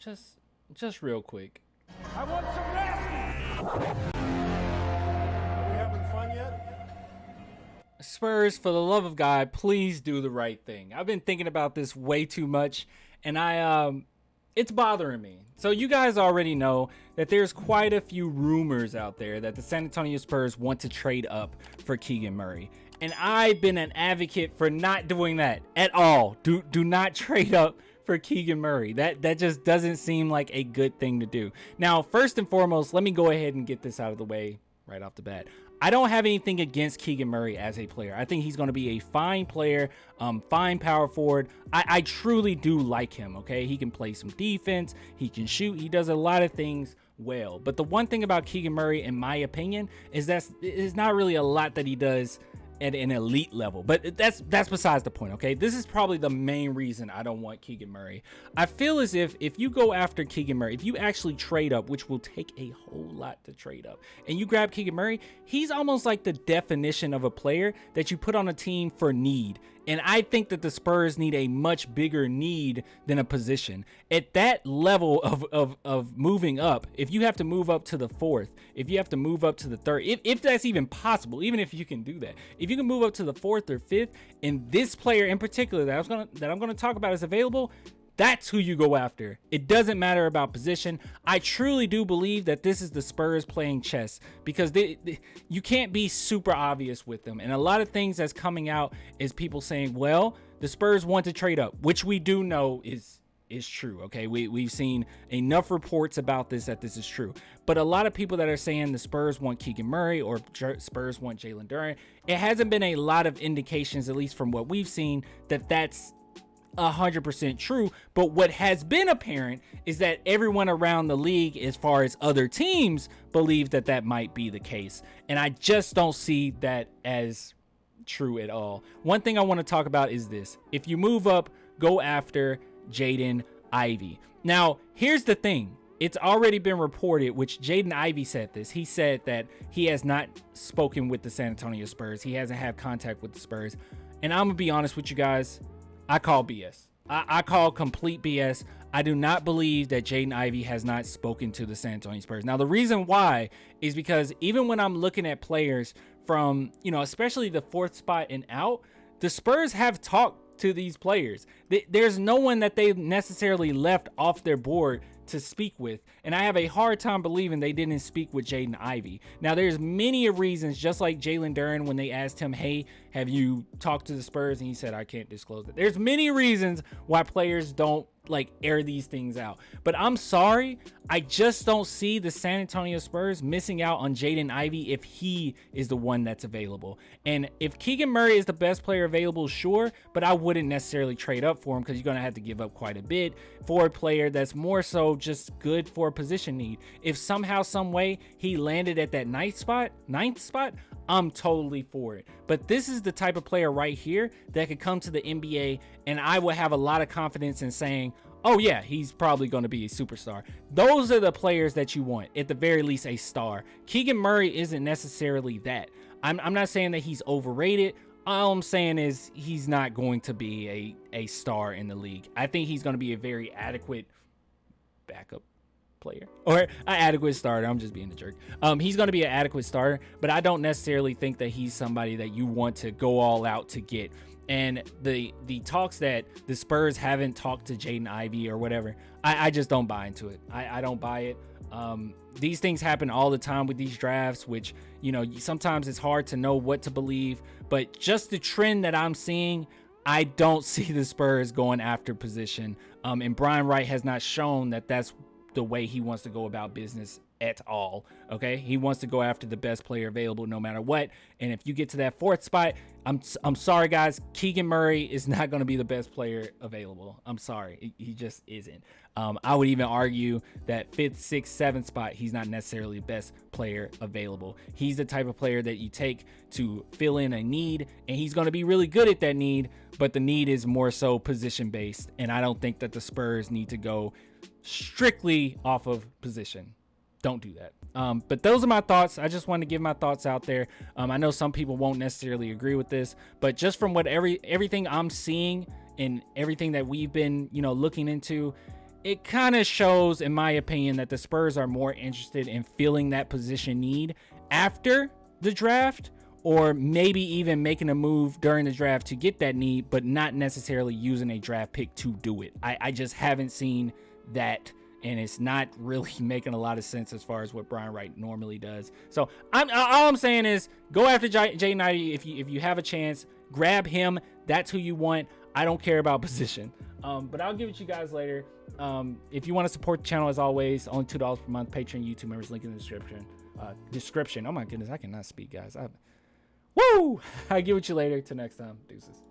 just real quick. I want some nasty. Are we having fun yet? Spurs, for the love of God, please do the right thing. I've been thinking about this way too much, and it's bothering me. So you guys already know that there's quite a few rumors out there that the San Antonio Spurs want to trade up for Keegan Murray. And I've been an advocate for not doing that at all. Do not trade up for Keegan Murray. That just doesn't seem like a good thing to do. Now, first and foremost, let me go ahead and get this out of the way right off the bat. I don't have anything against Keegan Murray as a player. I think he's going to be a fine player, fine power forward. I truly do like him, okay? He can play some defense. He can shoot. He does a lot of things well. But the one thing about Keegan Murray, in my opinion, is that it's not really a lot that he does at an elite level, but that's besides the point. Okay, this is probably the main reason I don't want Keegan Murray. I feel as if you go after Keegan Murray, if you actually trade up, which will take a whole lot to trade up, and you grab Keegan Murray, he's almost like the definition of a player that you put on a team for need. And I think that the Spurs need a much bigger need than a position. At that level of moving up, if you have to move up to the fourth, if you have to move up to the third, if that's even possible, even if you can do that, if you can move up to the fourth or fifth, and this player in particular that I'm gonna talk about is available, that's who you go after. It doesn't matter about position. I truly do believe that this is the Spurs playing chess, because you can't be super obvious with them. And a lot of things that's coming out is people saying, well, the Spurs want to trade up, which we do know is true. Okay, we've seen enough reports about this that this is true. But a lot of people that are saying the Spurs want Keegan Murray or Spurs want Jalen Duren, it hasn't been a lot of indications, at least from what we've seen, that that's 100% true. But what has been apparent is that everyone around the league, as far as other teams, believe that that might be the case, and I just don't see that as true at all. One thing I want to talk about is this: if you move up, go after Jaden Ivey. Now, here's the thing. It's already been reported, which Jaden Ivey said this. He said that he has not spoken with the San Antonio Spurs. He hasn't had contact with the Spurs. And I'm going to be honest with you guys. I call BS. I call complete BS. I do not believe that Jaden Ivey has not spoken to the San Antonio Spurs. Now, the reason why is because even when I'm looking at players from, especially the fourth spot and out, the Spurs have talked to these players. There's no one that they've necessarily left off their board to speak with, and I have a hard time believing they didn't speak with Jaden Ivey. Now, there's many reasons, just like Jalen Duren, when they asked him, hey, have you talked to the Spurs, and he said, I can't disclose it. There's many reasons why players don't air these things out, but I'm sorry, I just don't see the San Antonio Spurs missing out on Jaden Ivey if he is the one that's available. And if Keegan Murray is the best player available, sure, but I wouldn't necessarily trade up for him, because you're going to have to give up quite a bit for a player that's more so just good for a position need. If somehow, some way he landed at that ninth spot, I'm totally for it. But this is the type of player right here that could come to the NBA, and I would have a lot of confidence in saying, oh yeah, he's probably going to be a superstar. Those are the players that you want, at the very least a star. Keegan Murray isn't necessarily that. I'm not saying that he's overrated. All I'm saying is he's not going to be a star in the league. I think he's going to be a very adequate backup player or an adequate starter. I'm just being a jerk. He's going to be an adequate starter, but I don't necessarily think that he's somebody that you want to go all out to get. And the talks that the Spurs haven't talked to Jaden Ivey or whatever, I just don't buy into it. I don't buy it. These things happen all the time with these drafts, which, sometimes it's hard to know what to believe, but just the trend that I'm seeing, I don't see the Spurs going after position. And Brian Wright has not shown that that's the way he wants to go about business at all. Okay, he wants to go after the best player available no matter what. And if you get to that fourth spot, I'm sorry guys, Keegan Murray is not going to be the best player available. I'm sorry, he just isn't. I would even argue that fifth, sixth, seventh spot, he's not necessarily the best player available. He's the type of player that you take to fill in a need, and he's going to be really good at that need, but the need is more so position based, and I don't think that the Spurs need to go strictly off of position. Don't do that. But those are my thoughts. I just wanted to give my thoughts out there. I know some people won't necessarily agree with this, but just from what everything I'm seeing and everything that we've been, looking into, it kind of shows, in my opinion, that the Spurs are more interested in filling that position need after the draft, or maybe even making a move during the draft to get that need, but not necessarily using a draft pick to do it. I just haven't seen that, and it's not really making a lot of sense as far as what Brian Wright normally does. So all I'm saying is go after Jaden Ivey if you have a chance. Grab him. That's who you want. I don't care about position. But I'll give it to you guys later. If you want to support the channel, as always, only $2 per month. Patreon, YouTube members, link in the description. Oh my goodness, I cannot speak, guys. Woo! I'll give it to you later. Till next time. Deuces.